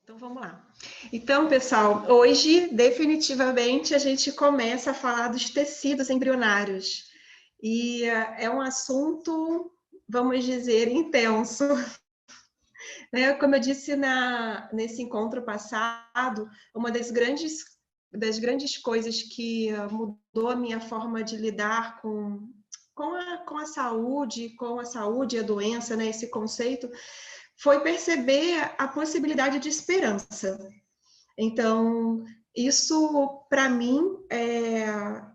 Então vamos lá. Então, pessoal, hoje definitivamente a gente começa a falar dos tecidos embrionários. E é um assunto, vamos dizer, intenso. Né? Como eu disse nesse encontro passado, uma das grandes coisas que mudou a minha forma de lidar com a saúde e a doença, né? Esse conceito, foi perceber a possibilidade de esperança. Então, isso, para mim,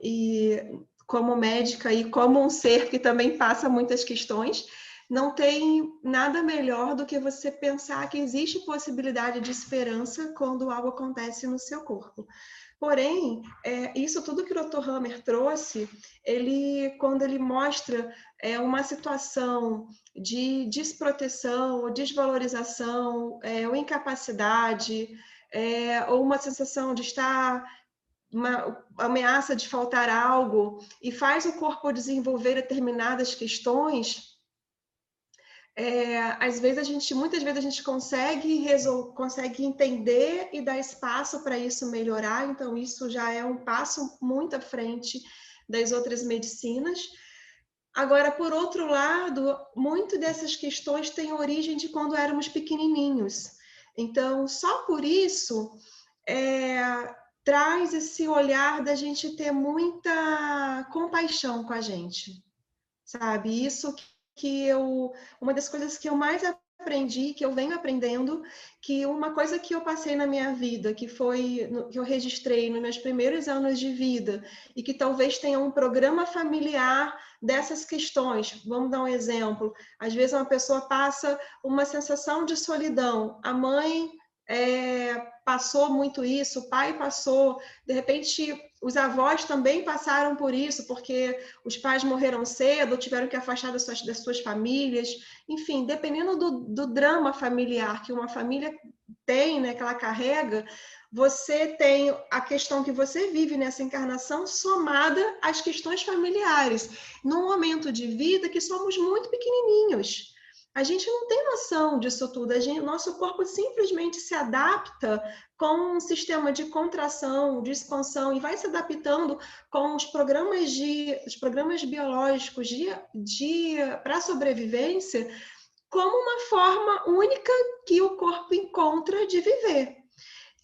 e como médica e como um ser que também passa muitas questões, não tem nada melhor do que você pensar que existe possibilidade de esperança quando algo acontece no seu corpo. Porém, isso tudo que o Dr. Hammer trouxe, quando ele mostra uma situação de desproteção, ou desvalorização, ou incapacidade, ou uma sensação de estar, uma ameaça de faltar algo, e faz o corpo desenvolver determinadas questões, muitas vezes a gente consegue entender e dar espaço para isso melhorar, então isso já é um passo muito à frente das outras medicinas. Agora, por outro lado, muito dessas questões têm origem de quando éramos pequenininhos. Então, só por isso, traz esse olhar da gente ter muita compaixão com a gente, sabe? Uma das coisas que eu mais aprendi, que eu venho aprendendo, que uma coisa que eu passei na minha vida, que eu registrei nos meus primeiros anos de vida, e que talvez tenha um programa familiar dessas questões. Vamos dar um exemplo. Às vezes uma pessoa passa uma sensação de solidão. A mãe passou muito isso, o pai passou, de repente os avós também passaram por isso, porque os pais morreram cedo, tiveram que afastar das suas famílias, enfim, dependendo do drama familiar que uma família tem, né, que ela carrega, você tem a questão que você vive nessa encarnação somada às questões familiares, num momento de vida que somos muito pequenininhos. A gente não tem noção disso tudo. Nosso corpo simplesmente se adapta com um sistema de contração, de expansão, e vai se adaptando com os programas biológicos para sobrevivência, como uma forma única que o corpo encontra de viver.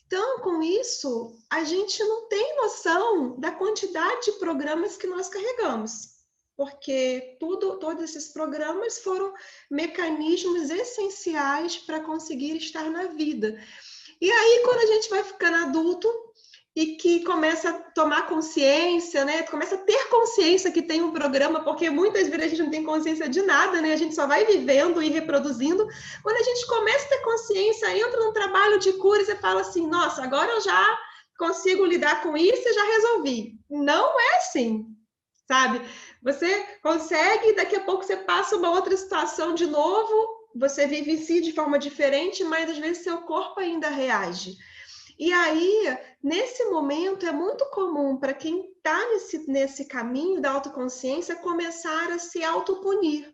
Então, com isso, a gente não tem noção da quantidade de programas que nós carregamos, porque todos esses programas foram mecanismos essenciais para conseguir estar na vida. E aí, quando a gente vai ficando adulto e que começa a tomar consciência, né? Começa a ter consciência que tem um programa, porque muitas vezes a gente não tem consciência de nada, né? A gente só vai vivendo e reproduzindo. Quando a gente começa a ter consciência, entra num trabalho de cura e você fala assim, nossa, agora eu já consigo lidar com isso e já resolvi. Não é assim, sabe? Você consegue, daqui a pouco você passa uma outra situação de novo, você vive em si de forma diferente, mas às vezes seu corpo ainda reage. E aí, nesse momento, é muito comum para quem está nesse caminho da autoconsciência começar a se autopunir,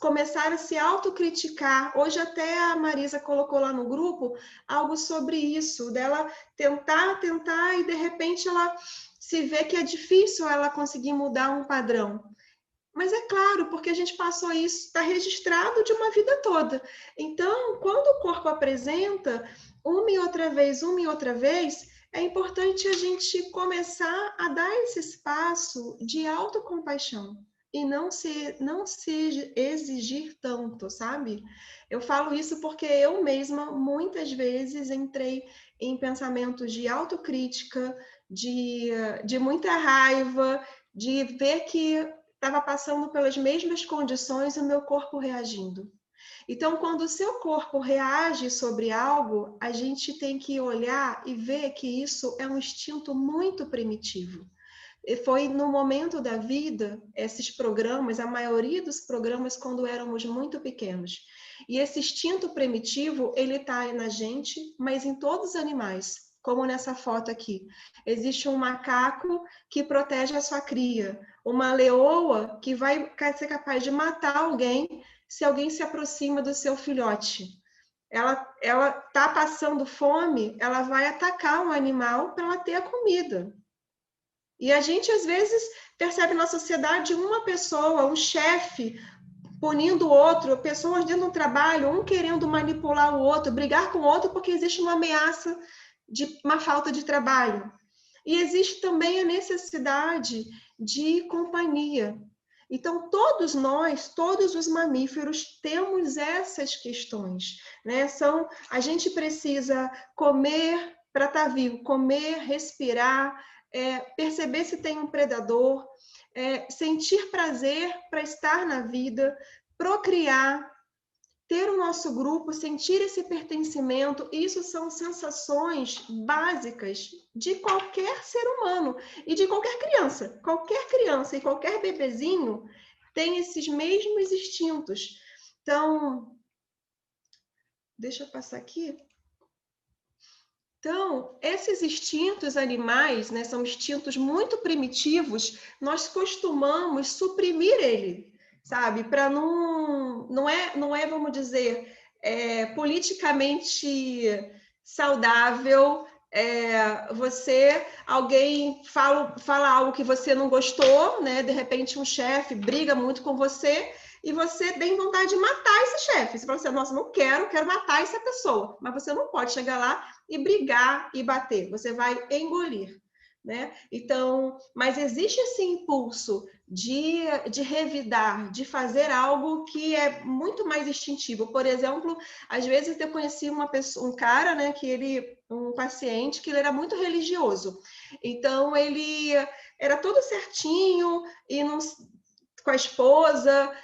começar a se autocriticar. Hoje até a Marisa colocou lá no grupo algo sobre isso, dela tentar, e de repente ela se vê que é difícil ela conseguir mudar um padrão. Mas é claro, porque a gente passou isso, está registrado de uma vida toda. Então, quando o corpo apresenta uma e outra vez, é importante a gente começar a dar esse espaço de autocompaixão e não se exigir tanto, sabe? Eu falo isso porque eu mesma, muitas vezes, entrei em pensamentos de autocrítica, de muita raiva, de ver que estava passando pelas mesmas condições e o meu corpo reagindo. Então, quando o seu corpo reage sobre algo, a gente tem que olhar e ver que isso é um instinto muito primitivo. E foi no momento da vida, esses programas, a maioria dos programas, quando éramos muito pequenos. E esse instinto primitivo, ele está na gente, mas em todos os animais. Como nessa foto aqui. Existe um macaco que protege a sua cria. Uma leoa que vai ser capaz de matar alguém se alguém se aproxima do seu filhote. ela está passando fome, ela vai atacar um animal para ela ter a comida. E a gente, às vezes, percebe na sociedade uma pessoa, um chefe, punindo o outro, pessoas dentro do trabalho, um querendo manipular o outro, brigar com o outro porque existe uma ameaça de uma falta de trabalho. E existe também a necessidade de companhia. Então, todos nós, todos os mamíferos, temos essas questões, né? A gente precisa comer para estar vivo, comer, respirar, perceber se tem um predador, sentir prazer para estar na vida, procriar, ter o nosso grupo, sentir esse pertencimento. Isso são sensações básicas de qualquer ser humano e de qualquer criança. Qualquer criança e qualquer bebezinho tem esses mesmos instintos. Então, deixa eu passar aqui. Então, esses instintos animais, né, são instintos muito primitivos, nós costumamos suprimir ele, sabe? Para não é, vamos dizer, politicamente saudável alguém fala algo que você não gostou, né? De repente um chefe briga muito com você e você tem vontade de matar esse chefe. Você fala assim, nossa, não quero matar essa pessoa. Mas você não pode chegar lá e brigar e bater. Você vai engolir, né? Então, mas existe esse impulso de revidar, de fazer algo que é muito mais instintivo. Por exemplo, às vezes eu conheci um cara, né, um paciente que ele era muito religioso. Então, ele era todo certinho e não com a esposa,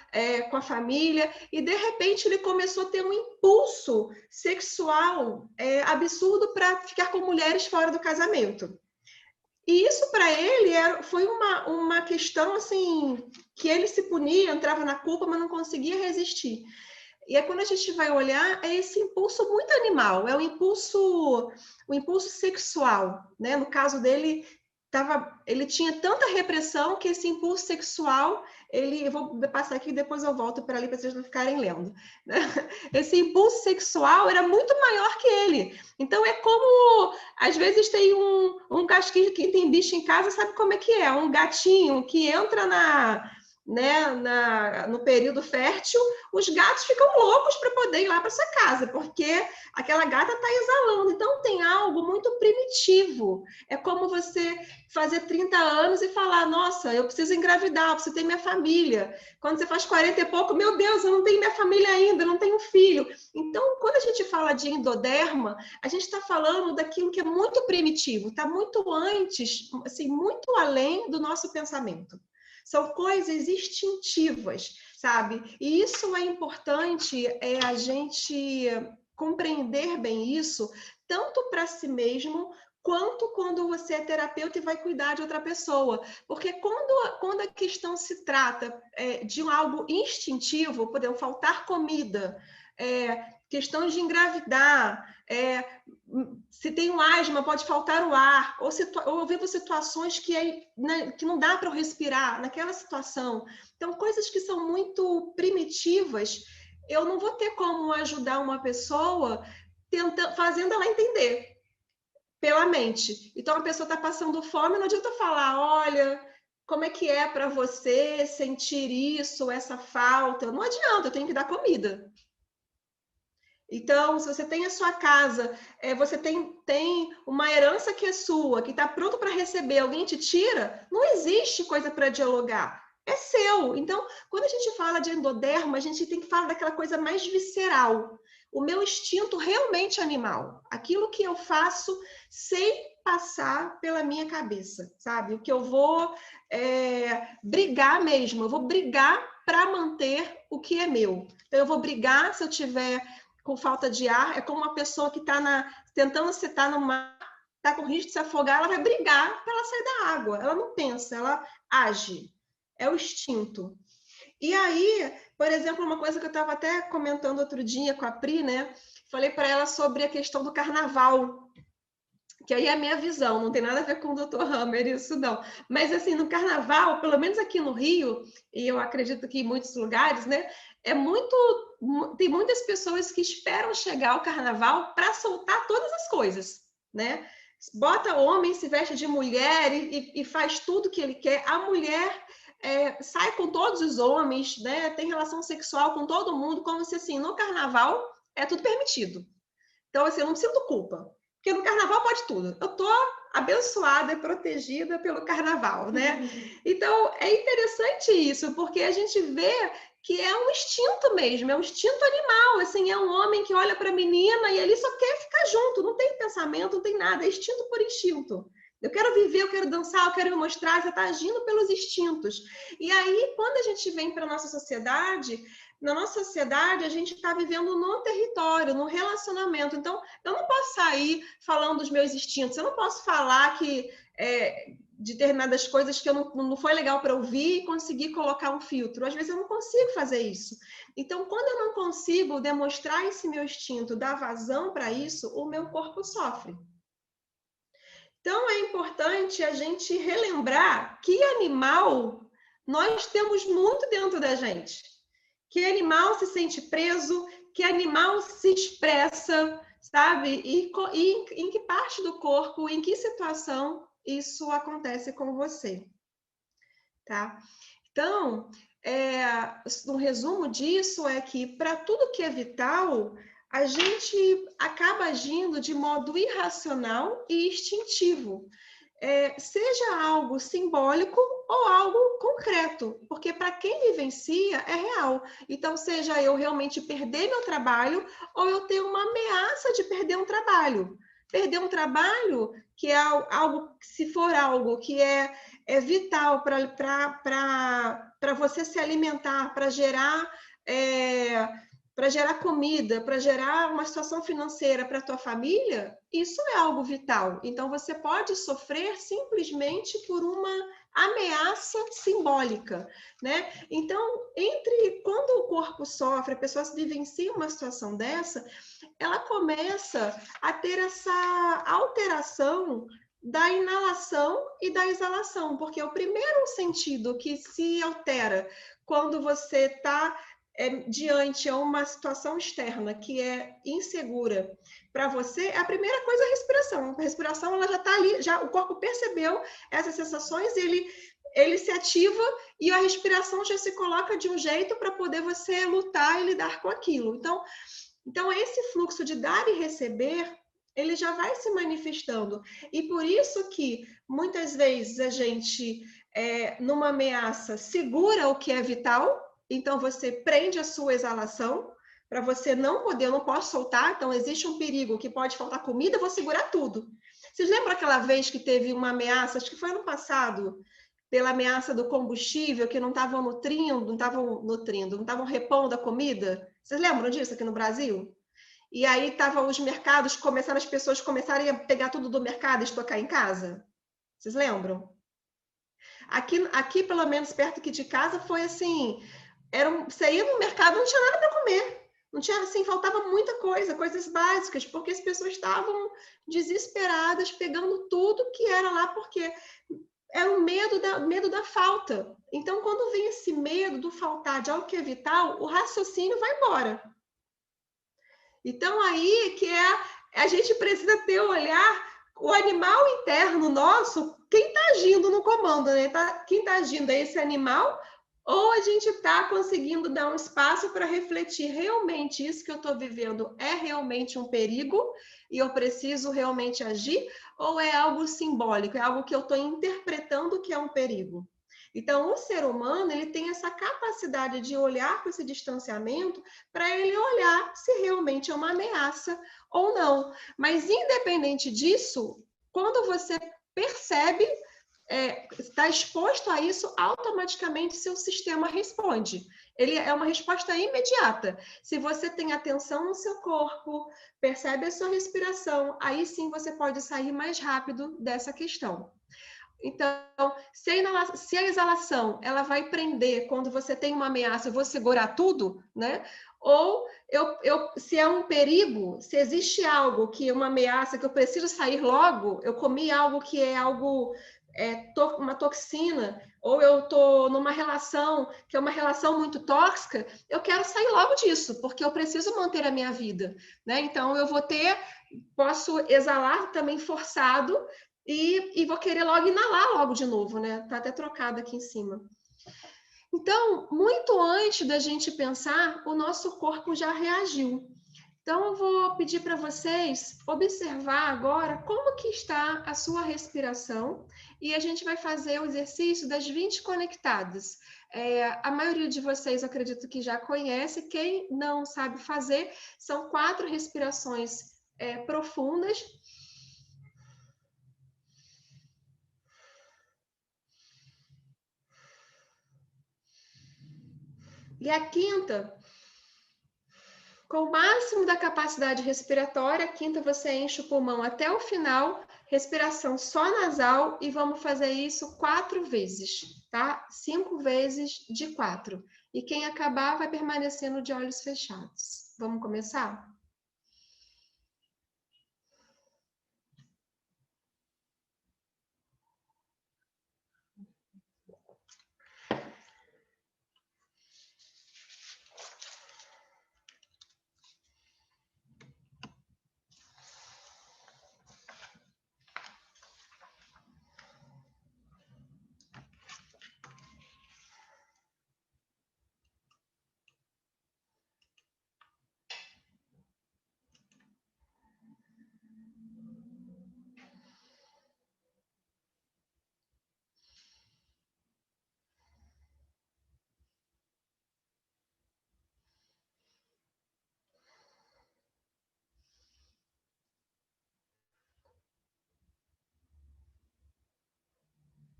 com a família, e de repente ele começou a ter um impulso sexual absurdo para ficar com mulheres fora do casamento. E isso para ele foi uma questão assim que ele se punia, entrava na culpa, mas não conseguia resistir. E aí, quando a gente vai olhar, é esse impulso muito animal, é o impulso sexual, né? No caso dele, ele tinha tanta repressão que esse impulso sexual, eu vou passar aqui e depois eu volto para ali para vocês não ficarem lendo, né? Esse impulso sexual era muito maior que ele. Então é como, às vezes tem um casquinho, quem tem bicho em casa sabe como é que é, um gatinho que entra no período fértil, os gatos ficam loucos para poder ir lá para sua casa, porque aquela gata está exalando. Então tem algo muito primitivo. É como você fazer 30 anos e falar, nossa, eu preciso engravidar, eu preciso ter minha família. Quando você faz 40 e pouco, meu Deus, eu não tenho minha família ainda, eu não tenho filho. Então, quando a gente fala de endoderma, a gente está falando daquilo que é muito primitivo, está muito antes, assim, muito além do nosso pensamento. São coisas instintivas, sabe? E isso é importante, a gente compreender bem isso, tanto para si mesmo, quanto quando você é terapeuta e vai cuidar de outra pessoa. Porque quando a questão se trata de algo instintivo, por exemplo, faltar comida, questão de engravidar, se tem um asma, pode faltar o ar, ou vivo situações que não dá para respirar naquela situação. Então, coisas que são muito primitivas, eu não vou ter como ajudar uma pessoa fazendo ela entender pela mente. Então, a pessoa está passando fome, não adianta falar, olha, como é que é para você sentir isso, essa falta? Não adianta, eu tenho que dar comida. Então, se você tem a sua casa, você tem uma herança que é sua, que está pronto para receber, alguém te tira, não existe coisa para dialogar. É seu. Então, quando a gente fala de endoderma, a gente tem que falar daquela coisa mais visceral. O meu instinto realmente animal. Aquilo que eu faço sem passar pela minha cabeça, sabe? O que eu vou brigar mesmo. Eu vou brigar para manter o que é meu. Então, eu vou brigar se eu tiver com falta de ar, é como uma pessoa que está tentando se estar no mar, está com risco de se afogar, ela vai brigar para ela sair da água. Ela não pensa, ela age. É o instinto. E aí, por exemplo, uma coisa que eu estava até comentando outro dia com a Pri, né? Falei para ela sobre a questão do carnaval, que aí é a minha visão, não tem nada a ver com o Dr. Hammer, isso não. Mas assim, no carnaval, pelo menos aqui no Rio, e eu acredito que em muitos lugares, né? É muito tem muitas pessoas que esperam chegar ao carnaval para soltar todas as coisas, né? Bota homem, se veste de mulher e faz tudo que ele quer. A mulher sai com todos os homens, né? Tem relação sexual com todo mundo, como se assim, no carnaval é tudo permitido. Então, assim, eu não sinto culpa, porque no carnaval pode tudo. Eu tô abençoada e protegida pelo carnaval, né? Então, é interessante isso, porque a gente vê que é um instinto mesmo, é um instinto animal, assim, é um homem que olha para a menina e ele só quer ficar junto, não tem pensamento, não tem nada, é instinto por instinto. Eu quero viver, eu quero dançar, eu quero me mostrar, você está agindo pelos instintos. E aí, quando a gente vem para a nossa sociedade, na nossa sociedade, a gente está vivendo no território, no relacionamento. Então, eu não posso sair falando dos meus instintos, eu não posso falar que de determinadas coisas que não foi legal para ouvir e conseguir colocar um filtro. Às vezes eu não consigo fazer isso. Então, quando eu não consigo demonstrar esse meu instinto, dar vazão para isso, o meu corpo sofre. Então, é importante a gente relembrar que animal nós temos muito dentro da gente. Que animal se sente preso, que animal se expressa, sabe? E em que parte do corpo, em que situação isso acontece com você, tá? Então, um resumo disso é que para tudo que é vital, a gente acaba agindo de modo irracional e instintivo. Seja algo simbólico ou algo concreto, porque para quem vivencia é real. Então, seja eu realmente perder meu trabalho ou eu ter uma ameaça de perder um trabalho. Perder um trabalho que é algo, se for algo que é vital para você se alimentar, para gerar comida, para gerar uma situação financeira para a tua família, isso é algo vital. Então, você pode sofrer simplesmente por uma ameaça simbólica, né? Então, quando o corpo sofre, a pessoa vivencia uma situação dessa, ela começa a ter essa alteração da inalação e da exalação, porque o primeiro sentido que se altera quando você está diante a uma situação externa que é insegura para você, a primeira coisa é a respiração. A respiração ela já está ali, já o corpo percebeu essas sensações, ele se ativa e a respiração já se coloca de um jeito para poder você lutar e lidar com aquilo. Então esse fluxo de dar e receber, ele já vai se manifestando. E por isso que muitas vezes a gente, numa ameaça, segura o que é vital. Então, você prende a sua exalação para você não poder, eu não posso soltar. Então, existe um perigo que pode faltar comida, eu vou segurar tudo. Vocês lembram aquela vez que teve uma ameaça, acho que foi ano passado, pela ameaça do combustível, que não estavam não estavam repondo a comida? Vocês lembram disso aqui no Brasil? E aí estavam os mercados, as pessoas começarem a pegar tudo do mercado e estocar em casa? Vocês lembram? Aqui, pelo menos perto aqui de casa, foi assim... Você ia no mercado, não tinha nada para comer. Não tinha, assim, faltava muita coisa, coisas básicas, porque as pessoas estavam desesperadas, pegando tudo que era lá, porque era o medo da falta. Então, quando vem esse medo do faltar de algo que é vital, o raciocínio vai embora. Então, aí que a gente precisa ter o olhar, o animal interno nosso, quem está agindo no comando, né? Quem está agindo é esse animal, ou a gente está conseguindo dar um espaço para refletir, realmente isso que eu estou vivendo é realmente um perigo e eu preciso realmente agir, ou é algo simbólico, é algo que eu estou interpretando que é um perigo? Então, o ser humano, ele tem essa capacidade de olhar com esse distanciamento para ele olhar se realmente é uma ameaça ou não. Mas, independente disso, quando você percebe, está exposto a isso, automaticamente seu sistema responde. Ele é uma resposta imediata. Se você tem atenção no seu corpo, percebe a sua respiração, aí sim você pode sair mais rápido dessa questão. Então, se a exalação ela vai prender quando você tem uma ameaça, eu vou segurar tudo, né? Ou se é um perigo, se existe algo que é uma ameaça que eu preciso sair logo, eu comi algo que é algo uma toxina, ou eu estou numa relação que é uma relação muito tóxica, eu quero sair logo disso, porque eu preciso manter a minha vida, né? Então eu posso exalar também forçado e vou querer logo inalar logo de novo, né? Tá até trocado aqui em cima. Então, muito antes da gente pensar, o nosso corpo já reagiu. Então, eu vou pedir para vocês observar agora como que está a sua respiração e a gente vai fazer o exercício das 20 conectadas. A maioria de vocês, eu acredito que já conhece. Quem não sabe fazer, são 4 respirações profundas. E a quinta, com o máximo da capacidade respiratória, a quinta você enche o pulmão até o final, respiração só nasal, e vamos fazer isso 4 vezes, tá? 5 vezes de 4. E quem acabar vai permanecendo de olhos fechados. Vamos começar?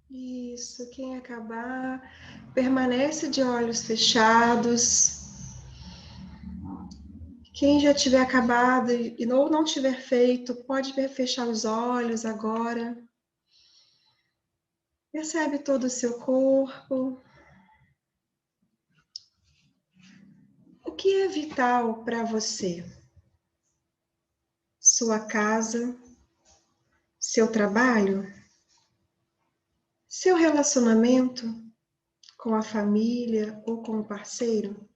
Isso, quem acabar, permanece de olhos fechados. Quem já tiver acabado e não tiver feito, pode fechar os olhos agora. Percebe todo o seu corpo. O que é vital para você? Sua casa, seu trabalho, seu relacionamento com a família ou com o parceiro,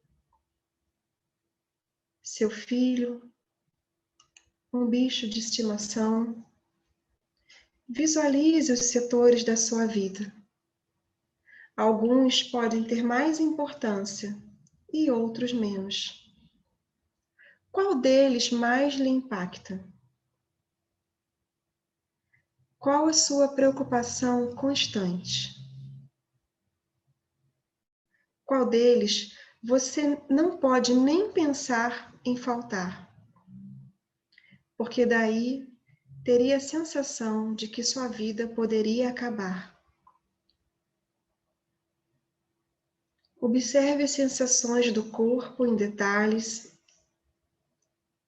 seu filho, um bicho de estimação. Visualize os setores da sua vida. Alguns podem ter mais importância e outros menos. Qual deles mais lhe impacta? Qual a sua preocupação constante? Qual deles você não pode nem pensar em faltar? Porque daí teria a sensação de que sua vida poderia acabar. Observe as sensações do corpo em detalhes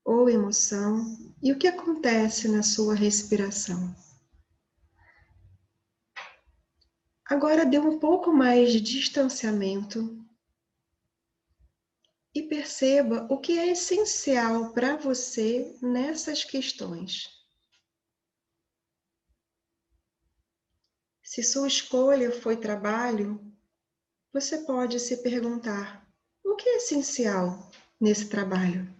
ou emoção e o que acontece na sua respiração. Agora dê um pouco mais de distanciamento e perceba o que é essencial para você nessas questões. Se sua escolha foi trabalho, você pode se perguntar: o que é essencial nesse trabalho?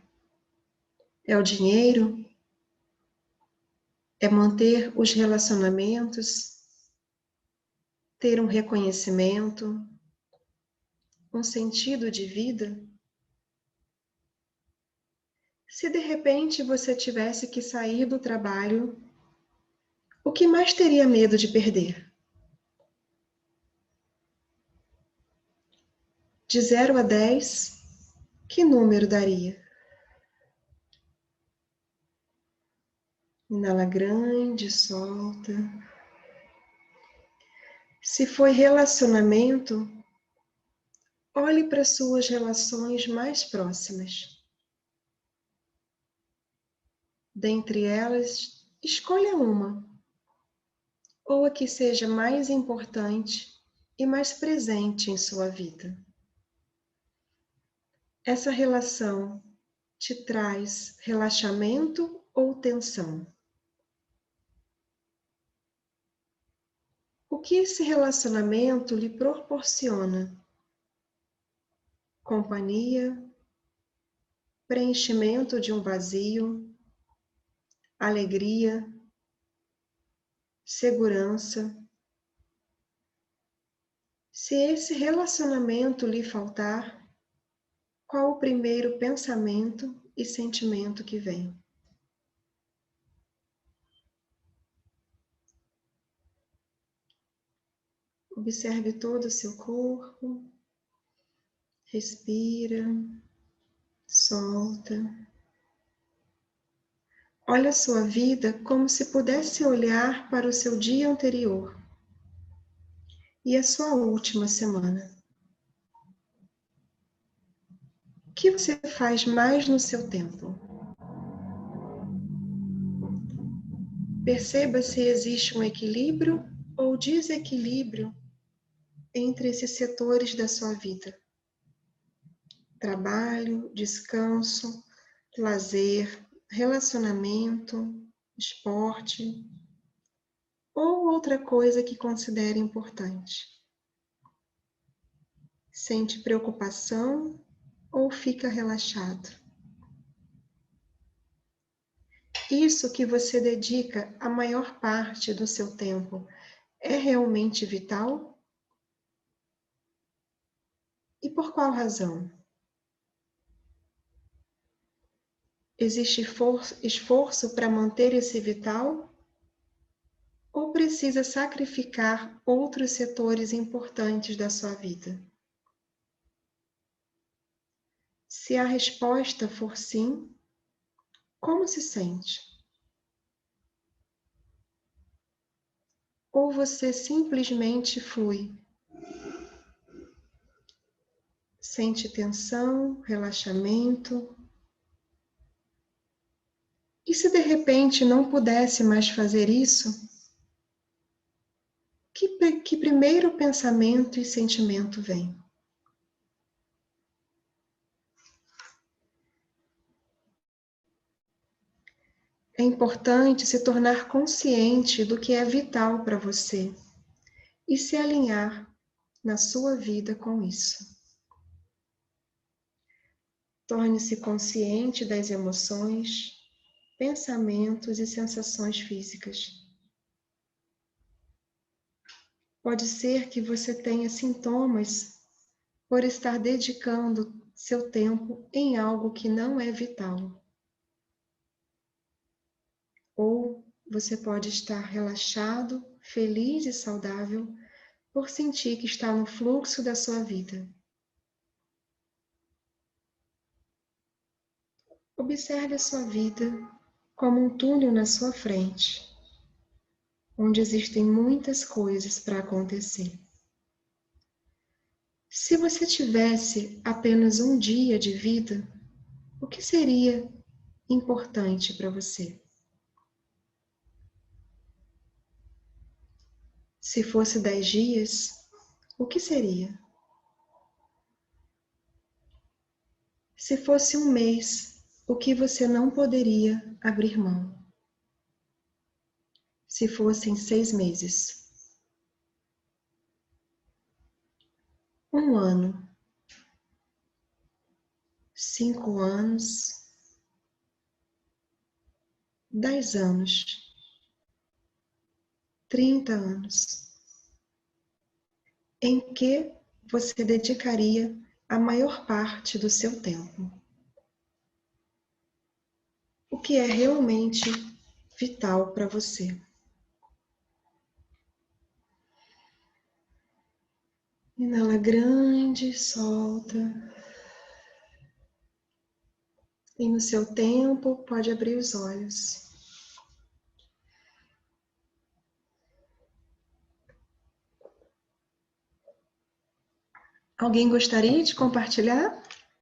É o dinheiro? É manter os relacionamentos? Ter um reconhecimento? Um sentido de vida? Se de repente você tivesse que sair do trabalho, o que mais teria medo de perder? De 0 a 10, que número daria? Inala grande, solta. Se foi relacionamento, olhe para suas relações mais próximas. Dentre elas, escolha uma, ou a que seja mais importante e mais presente em sua vida. Essa relação te traz relaxamento ou tensão? que esse relacionamento lhe proporciona? Companhia, preenchimento de um vazio, alegria, segurança. Se esse relacionamento lhe faltar, qual o primeiro pensamento e sentimento que vem? Observe todo o seu corpo, respira, solta. Olha a sua vida como se pudesse olhar para o seu dia anterior e a sua última semana. O que você faz mais no seu tempo? Perceba se existe um equilíbrio ou desequilíbrio entre esses setores da sua vida. Trabalho, descanso, lazer, relacionamento, esporte ou outra coisa que considere importante. Sente preocupação ou fica relaxado? Isso que você dedica a maior parte do seu tempo é realmente vital? E por qual razão? Existe esforço para manter esse vital? Ou precisa sacrificar outros setores importantes da sua vida? Se a resposta for sim, como se sente? Ou você simplesmente flui? Sente tensão, relaxamento? E se de repente não pudesse mais fazer isso? Que primeiro pensamento e sentimento vem? É importante se tornar consciente do que é vital para você e se alinhar na sua vida com isso. Torne-se consciente das emoções, pensamentos e sensações físicas. Pode ser que você tenha sintomas por estar dedicando seu tempo em algo que não é vital. Ou você pode estar relaxado, feliz e saudável por sentir que está no fluxo da sua vida. Observe a sua vida como um túnel na sua frente, onde existem muitas coisas para acontecer. Se você tivesse apenas um dia de vida, o que seria importante para você? Se fosse 10 dias, o que seria? Se fosse um mês, o que você não poderia abrir mão? Se fossem 6 meses, um ano, 5 anos, 10 anos, 30 anos, em que você dedicaria a maior parte do seu tempo? O que é realmente vital para você? Inala grande, solta. E no seu tempo, pode abrir os olhos. Alguém gostaria de compartilhar?